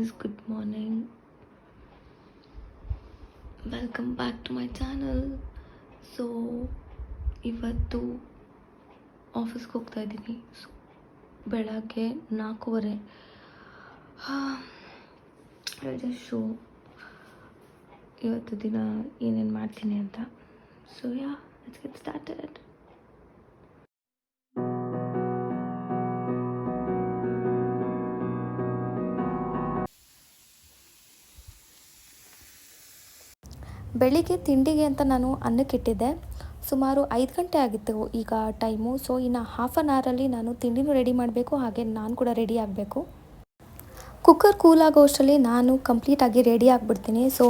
guys, good morning. Welcome back to my channel. So ಇವತ್ತು ಆಫೀಸ್ಗೆ ಹೋಗ್ತಾ ಇದ್ದೀನಿ. ಸೊ ಬೆಳಗ್ಗೆ 4:15 ಶೋ ಇವತ್ತು ದಿನ ಏನೇನು ಮಾಡ್ತೀನಿ ಅಂತ. So let's get started. ಬೆಳಿಗ್ಗೆ ತಿಂಡಿಗೆ ಅಂತ ನಾನು ಅನ್ನಕ್ಕಿಟ್ಟಿದ್ದೆ. ಸುಮಾರು 5 ಗಂಟೆ ಆಗಿತ್ತು ಈಗ ಟೈಮು. ಸೊ ಇನ್ನು ಹಾಫ್ ಆನ್ ಅವರಲ್ಲಿ ನಾನು ತಿಂಡಿನೂ ರೆಡಿ ಮಾಡಬೇಕು, ಹಾಗೆ ನಾನು ಕೂಡ ರೆಡಿ ಆಗಬೇಕು. ಕುಕ್ಕರ್ ಕೂಲ್ ಆಗೋ ಅಷ್ಟರಲ್ಲಿ ನಾನು ಕಂಪ್ಲೀಟಾಗಿ ರೆಡಿ ಆಗಿಬಿಡ್ತೀನಿ. So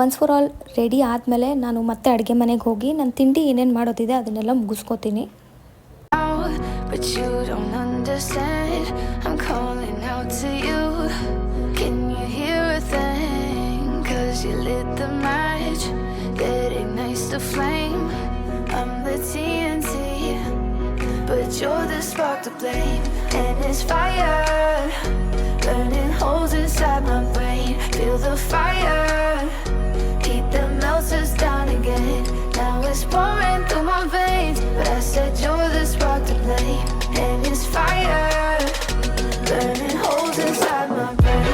once for all ready ಆದಮೇಲೆ ನಾನು ಮತ್ತೆ ಅಡುಗೆ ಮನೆಗೆ ಹೋಗಿ ನನ್ನ ತಿಂಡಿ ಏನೇನು ಮಾಡೋದಿದೆ ಅದನ್ನೆಲ್ಲ ಮುಗಿಸ್ಕೋತೀನಿ. The flame, I'm the TNT, but you're the spark to blame. And it's fire, burning holes inside my brain. Feel the fire, heat that melts us down again. Now it's pouring through my veins, but I said you're the spark to blame. And it's fire, burning holes inside my brain.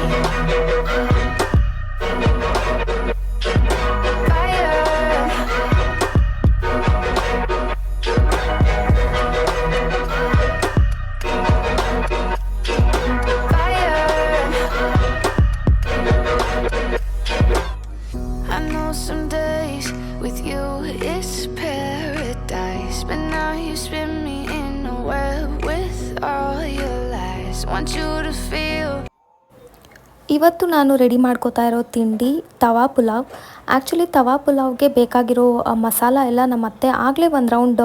ಇವತ್ತು ನಾನು ready ಮಾಡ್ಕೋತಾ ಇರೋ ತಿಂಡಿ ತವಾ pulao. Actually ತವಾ ಪುಲಾವ್ಗೆ ಬೇಕಾಗಿರೋ ಮಸಾಲ ಎಲ್ಲ ನಮ್ಮ ಅತ್ತೆ ಆಗಲೇ ಒಂದು ರೌಂಡ್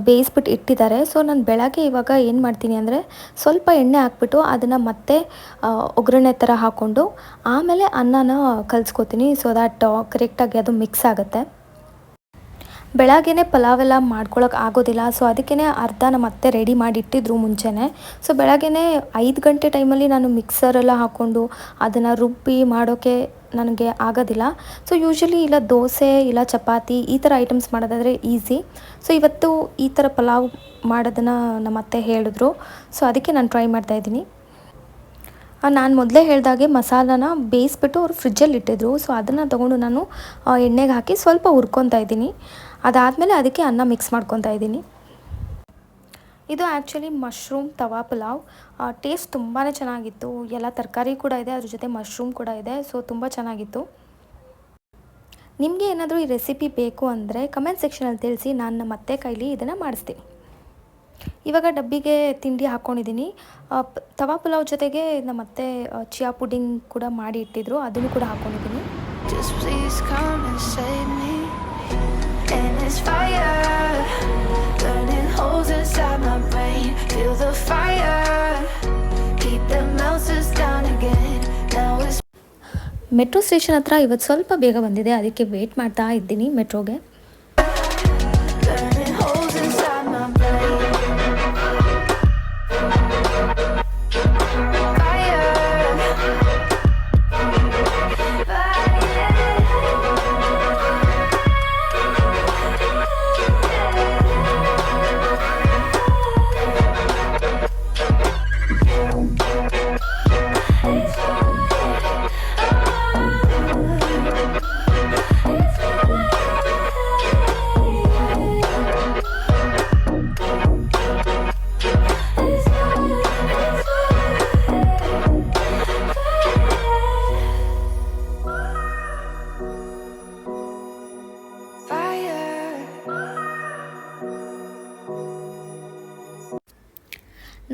ಬೇಯಿಸ್ಬಿಟ್ಟು ಇಟ್ಟಿದ್ದಾರೆ. ಸೊ ನಾನು ಬೆಳಗ್ಗೆ ಇವಾಗ ಏನು ಮಾಡ್ತೀನಿ ಅಂದರೆ ಸ್ವಲ್ಪ ಎಣ್ಣೆ ಹಾಕ್ಬಿಟ್ಟು ಅದನ್ನು ಮತ್ತೆ ಒಗ್ಗರಣೆ ಥರ ಹಾಕ್ಕೊಂಡು ಆಮೇಲೆ ಅನ್ನನ ಕಲಿಸ್ಕೋತೀನಿ. ಸೊ ದ್ಯಾಟ್ ಕರೆಕ್ಟಾಗಿ ಅದು ಮಿಕ್ಸ್ ಆಗುತ್ತೆ. ಬೆಳಗ್ಗೆನೇ ಪಲಾವೆಲ್ಲ ಮಾಡ್ಕೊಳಕ್ಕೆ ಆಗೋದಿಲ್ಲ. ಸೊ ಅದಕ್ಕೇ ಅರ್ಧ ನಮ್ಮ ಅತ್ತೆ ರೆಡಿ ಮಾಡಿ ಇಟ್ಟಿದ್ರು ಮುಂಚೆನೇ. ಸೊ ಬೆಳಗ್ಗೆನೇ 5 ಗಂಟೆ ಟೈಮಲ್ಲಿ ನಾನು ಮಿಕ್ಸರೆಲ್ಲ ಹಾಕ್ಕೊಂಡು ಅದನ್ನು ರುಬ್ಬಿ ಮಾಡೋಕ್ಕೆ ನನಗೆ ಆಗೋದಿಲ್ಲ. ಸೊ ಯೂಶ್ವಲಿ ಇಲ್ಲ ದೋಸೆ ಇಲ್ಲ ಚಪಾತಿ ಈ ಥರ ಐಟಮ್ಸ್ ಮಾಡೋದಾದರೆ ಈಸಿ. ಸೊ ಇವತ್ತು ಈ ಥರ ಪಲಾವ್ ಮಾಡೋದನ್ನು ನಮ್ಮ ಅತ್ತೆ ಹೇಳಿದ್ರು. ಸೊ ಅದಕ್ಕೆ ನಾನು ಟ್ರೈ ಮಾಡ್ತಾಯಿದ್ದೀನಿ. ನಾನು ಮೊದಲೇ ಹೇಳಿದಾಗೆ ಮಸಾಲಾನ ಬೇಯಿಸ್ಬಿಟ್ಟು ಅವರು ಫ್ರಿಜ್ಜಲ್ಲಿ ಇಟ್ಟಿದ್ರು. ಸೊ ಅದನ್ನು ತೊಗೊಂಡು ನಾನು ಎಣ್ಣೆಗೆ ಹಾಕಿ ಸ್ವಲ್ಪ ಹುರ್ಕೊತಾ ಇದ್ದೀನಿ. ಅದಾದಮೇಲೆ ಅದಕ್ಕೆ ಅನ್ನ ಮಿಕ್ಸ್ ಮಾಡ್ಕೊತಾ ಇದ್ದೀನಿ. ಇದು ಆ್ಯಕ್ಚುಲಿ ಮಶ್ರೂಮ್ ತವಾ ಪುಲಾವ್. ಟೇಸ್ಟ್ ತುಂಬಾ ಚೆನ್ನಾಗಿತ್ತು. ಎಲ್ಲ ತರಕಾರಿ ಕೂಡ ಇದೆ, ಅದ್ರ ಜೊತೆ ಮಶ್ರೂಮ್ ಕೂಡ ಇದೆ. ಸೊ ತುಂಬ ಚೆನ್ನಾಗಿತ್ತು. ನಿಮಗೆ ಏನಾದರೂ ಈ ರೆಸಿಪಿ ಬೇಕು ಅಂದರೆ ಕಮೆಂಟ್ ಸೆಕ್ಷನಲ್ಲಿ ತಿಳಿಸಿ, ನಾನು ನಮ್ಮ ಅತ್ತೆ ಕೈಲಿ ಇದನ್ನು ಮಾಡಿಸ್ತೀನಿ. ಇವಾಗ ಡಬ್ಬಿಗೆ ತಿಂಡಿ ಹಾಕ್ಕೊಂಡಿದ್ದೀನಿ. ತವಾ ಪುಲಾವ್ ಜೊತೆಗೆ ನಮ್ಮ ಅತ್ತೆ ಚಿಯಾ ಪುಡಿಂಗ್ ಕೂಡ ಮಾಡಿ ಇಟ್ಟಿದ್ರು, ಅದನ್ನು ಕೂಡ ಹಾಕ್ಕೊಂಡಿದ್ದೀನಿ. And it's fire, burning holes inside my brain. Feel the fire, heat that melts us down again. Now it's metro station ಹತ್ರ ಇವತ್ತು ಸ್ವಲ್ಪ ಬೇಗ ಬಂದಿದೆ, ಅದಕ್ಕೆ ವೇಟ್ ಮಾಡ್ತಾ ಇದ್ದೀನಿ ಮೆಟ್ರೋಗೆ. burning holes inside my brain.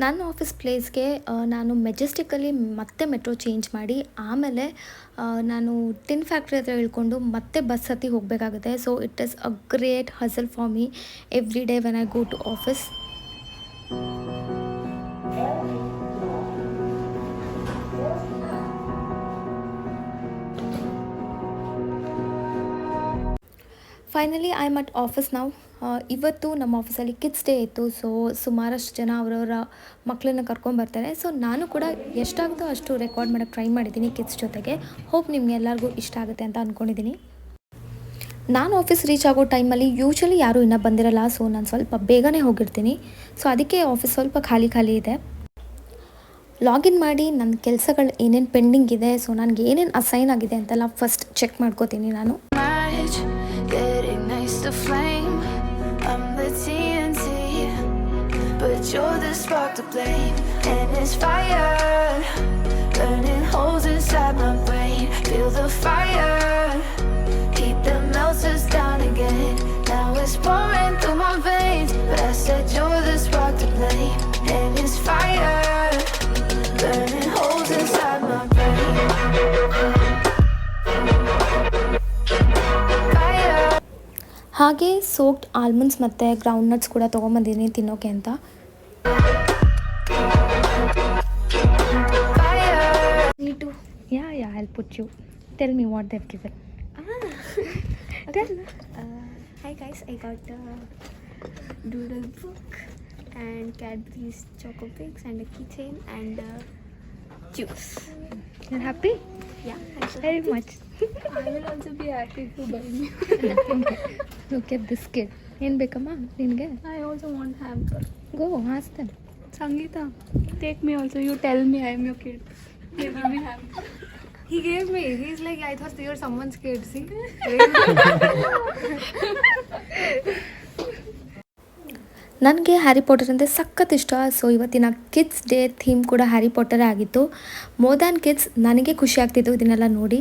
ನನ್ನ ಆಫೀಸ್ ಪ್ಲೇಸ್ಗೆ ನಾನು ಮೆಜೆಸ್ಟಿಕಲ್ಲಿ ಮತ್ತೆ ಮೆಟ್ರೋ ಚೇಂಜ್ ಮಾಡಿ ಆಮೇಲೆ ನಾನು ಟಿನ್ ಫ್ಯಾಕ್ಟ್ರಿ ಹತ್ರ ಇಳ್ಕೊಂಡು ಮತ್ತೆ ಬಸ್ ಹತ್ತಿ ಹೋಗಬೇಕಾಗುತ್ತೆ. So it is a great hustle for me every day when I go to office. Finally I am at office now. ಇವತ್ತು ನಮ್ಮ ಆಫೀಸಲ್ಲಿ ಕಿಡ್ಸ್ ಡೇ ಇತ್ತು. ಸೊ ಸುಮಾರಷ್ಟು ಜನ ಅವರವರ ಮಕ್ಕಳನ್ನ ಕರ್ಕೊಂಬರ್ತಾರೆ. ಸೊ ನಾನು ಕೂಡ ಎಷ್ಟಾಗುತ್ತೋ ಅಷ್ಟು ರೆಕಾರ್ಡ್ ಮಾಡೋಕ್ಕೆ ಟ್ರೈ ಮಾಡಿದ್ದೀನಿ ಕಿಡ್ಸ್ ಜೊತೆಗೆ. ಹೋಪ್ ನಿಮ್ಗೆ ಎಲ್ಲರಿಗೂ ಇಷ್ಟ ಆಗುತ್ತೆ ಅಂತ ಅಂದ್ಕೊಂಡಿದ್ದೀನಿ. ನಾನು ಆಫೀಸ್ ರೀಚ್ ಆಗೋ ಟೈಮಲ್ಲಿ ಯೂಶ್ವಲಿ ಯಾರೂ ಇನ್ನೂ ಬಂದಿರಲ್ಲ. ಸೊ ನಾನು ಸ್ವಲ್ಪ ಬೇಗನೆ ಹೋಗಿರ್ತೀನಿ. ಸೊ ಅದಕ್ಕೆ ಆಫೀಸ್ ಸ್ವಲ್ಪ ಖಾಲಿ ಇದೆ. ಲಾಗಿನ್ ಮಾಡಿ ನನ್ನ ಕೆಲಸಗಳು ಏನೇನು ಪೆಂಡಿಂಗ್ ಇದೆ, ಸೊ ನನಗೆ ಏನೇನು ಅಸೈನ್ ಆಗಿದೆ ಅಂತೆಲ್ಲ ಫಸ್ಟ್ ಚೆಕ್ ಮಾಡ್ಕೋತೀನಿ ನಾನು. Getting nice to flame. I'm the TNT, but you're the spark to blame. And it's fire, burning holes inside my brain. Feel the fire, keep the melters down again. Now it's pouring through my veins, but I said you're the spark to blame. And it's fire, burning holes inside my brain. ಹಾಗೆ soaked almonds ಮತ್ತು ground nuts ಕೂಡ ತೊಗೊಂಬಂದಿದ್ದೀನಿ ತಿನ್ನೋಕೆ ಅಂತ. ನೀಟು yeah I'll put you tell me what they've given. Hi guys, I got a doodle book and Cadbury's Choco Picks and a keychain and juice. You're happy? Yeah, I'm so Very happy. much. I will also be happy if you buy me. Look at this kid. ಏನು ಬೇಕಮ್ಮ ನಿನಗೆ? I also want hamper. Go ask them. Sangeeta, take me also. You tell me I am your kid. Give me hamper. He gave me. He's like, I thought you're someone's kid. See? ನನಗೆ Harry Potter ಅಂದರೆ ಸಖತ್ ಇಷ್ಟ. So ಇವತ್ತಿನ kids day theme ಕೂಡ Harry ಪಾಟರೇ ಆಗಿತ್ತು. More than kids ನನಗೆ ಖುಷಿ ಆಗ್ತಿತ್ತು ಇದನ್ನೆಲ್ಲ ನೋಡಿ.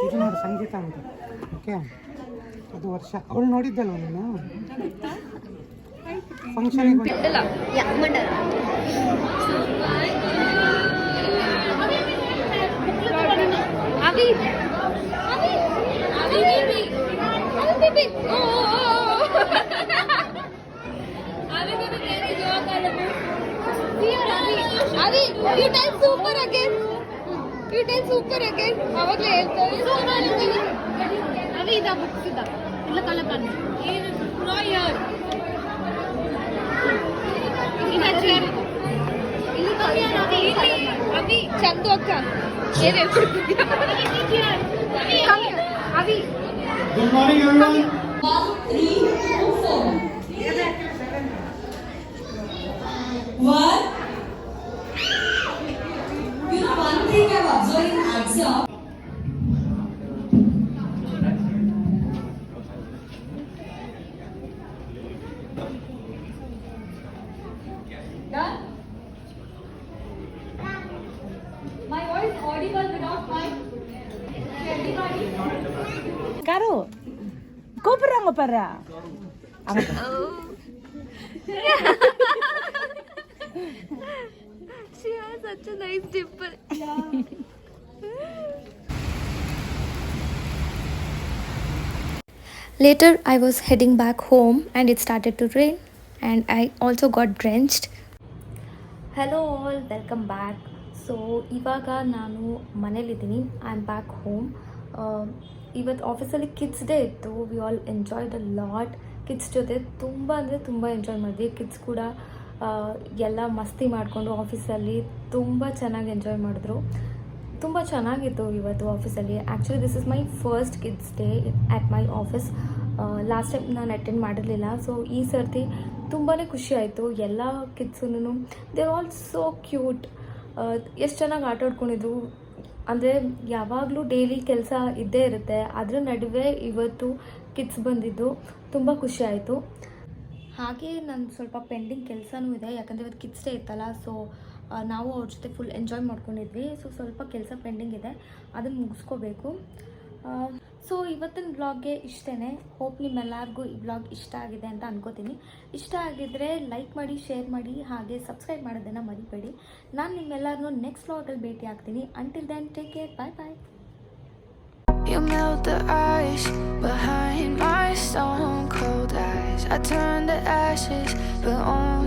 ಇದು ನೋಡಿ ಸಂಗೀತ ಅಂತ. ಓಕೆ, ಅದು ವರ್ಷ ಅವಳು ನೋಡಿದ್ದಲ್ವ ನೀನು ಫಂಕ್ಷನಿಗೆ? ಸೂಪರ್ ಅಗೇನ್ ಅವಾಗಲೇ ಹೇಳ್ತಾರೆ. ಅವಿ ಇದ ಬುಕ್ಸ್ ಇದ ಇಲ್ಲ ಕಲಕನ್ ರಾಯರ್ ಅವಿ ಚಂದು ಅಕ್ಕ ಏನ್ ಹೇಳ್ಕೊಡ್ತಿದ್ಯಾ ಅವಿ? Good morning everyone. 1 3 4 1. You know, one thing I've observed in Axiom. Done? My voice audible without mic? Everybody? Karo, kau pernah nggak pernah? She has such a nice dimple. Later I was heading back home and it started to rain and I also got drenched. Hello all, welcome back. So ಇವಾಗ ನಾನು ಮನೇಲಿದ್ದೀನಿ. I am back ಹೋಮ್. ಇವತ್ತು ಆಫೀಸಲ್ಲಿ kids day ಇತ್ತು. We all enjoyed a lot. Kids ಜೊತೆ ತುಂಬ ಅಂದರೆ ತುಂಬ ಎಂಜಾಯ್ ಮಾಡಿದ್ವಿ. ಕಿಡ್ಸ್ ಕೂಡ ಎಲ್ಲ ಮಸ್ತಿ ಮಾಡಿಕೊಂಡು ಆಫೀಸಲ್ಲಿ ತುಂಬ ಚೆನ್ನಾಗಿ ಎಂಜಾಯ್ ಮಾಡಿದ್ರು. ತುಂಬ ಚೆನ್ನಾಗಿತ್ತು ಇವತ್ತು ಆಫೀಸಲ್ಲಿ. Actually this is my first kids day at my office. Last time ನಾನು ಅಟೆಂಡ್ ಮಾಡಿರಲಿಲ್ಲ. ಸೊ ಈ ಸರ್ತಿ ತುಂಬಾ ಖುಷಿ ಆಯಿತು. ಎಲ್ಲ ಕಿಡ್ಸೂ ದೇ ಆಲ್ ಸೋ ಕ್ಯೂಟ್. ಎಷ್ಟು ಚೆನ್ನಾಗಿ ಆಟ ಆಡ್ಕೊಂಡಿದ್ರು. ಅಂದರೆ ಯಾವಾಗಲೂ ಡೈಲಿ ಕೆಲಸ ಇದ್ದೇ ಇರುತ್ತೆ. ಅದರ ನಡುವೆ ಇವತ್ತು ಕಿಡ್ಸ್ ಬಂದಿದ್ದು ತುಂಬ ಖುಷಿ ಆಯಿತು. ಹಾಗೆ ನಾನು ಸ್ವಲ್ಪ ಪೆಂಡಿಂಗ್ ಕೆಲಸನೂ ಇದೆ, ಯಾಕಂದರೆ ಇವತ್ತು ಕಿಡ್ಸ್ ಡೇ ಇತ್ತಲ್ಲ. ಸೊ ನಾವು ಅವ್ರ ಜೊತೆ ಫುಲ್ ಎಂಜಾಯ್ ಮಾಡ್ಕೊಂಡಿದ್ವಿ. ಸೊ ಸ್ವಲ್ಪ ಕೆಲಸ ಪೆಂಡಿಂಗ್ ಇದೆ, ಅದನ್ನು ಮುಗಿಸ್ಕೋಬೇಕು. ಸೊ ಇವತ್ತಿನ ಬ್ಲಾಗ್ಗೆ ಇಷ್ಟೇ. ಹೋಪ್ ನಿಮ್ಮೆಲ್ಲರಿಗೂ ಈ ಬ್ಲಾಗ್ ಇಷ್ಟ ಆಗಿದೆ ಅಂತ ಅನ್ಕೋತೀನಿ. ಇಷ್ಟ ಆಗಿದ್ದರೆ ಲೈಕ್ ಮಾಡಿ, ಶೇರ್ ಮಾಡಿ, ಹಾಗೆ ಸಬ್ಸ್ಕ್ರೈಬ್ ಮಾಡೋದನ್ನು ಮರಿಬೇಡಿ. ನಾನು ನಿಮ್ಮೆಲ್ಲರನ್ನೂ ನೆಕ್ಸ್ಟ್ ಬ್ಲಾಗಲ್ಲಿ ಭೇಟಿ ಆಗ್ತೀನಿ. Until then take care, bye bye. You melt the ice behind my stone cold eyes. I turn to ashes, but only